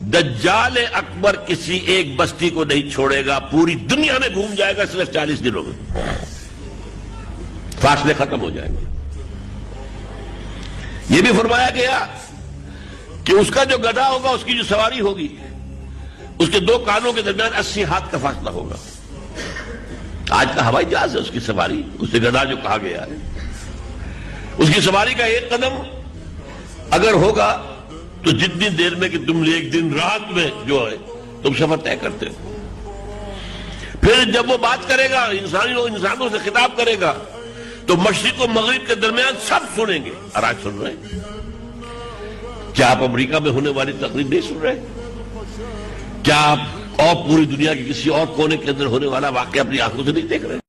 दज्जाल अकबर किसी एक बस्ती को नहीं छोड़ेगा, पूरी दुनिया में घूम जाएगा सिर्फ 40 दिनों में, फासले खत्म हो जाएंगे। यह भी फरमाया गया कि उसका जो गधा होगा, उसकी जो सवारी होगी, उसके दो कानों के दरमियान 80 हाथ का फासला होगा। आज का हवाई जहाज है उसकी सवारी, उससे गधा जो कहा गया है, उसकी सवारी का एक कदम अगर होगा तो जितनी देर में कि तुम एक दिन रात में जो है तुम सफर तय करते हो। फिर जब वो बात करेगा, इंसानों से खिताब करेगा, तो मशरिक और मगरिब के दरमियान सब सुनेंगे। और आज सुन रहे हैं? क्या आप अमेरिका में होने वाली तकरीब नहीं सुन रहे? क्या आप और पूरी दुनिया के किसी और कोने के अंदर होने वाला वाकया अपनी आंखों से नहीं देख रहे?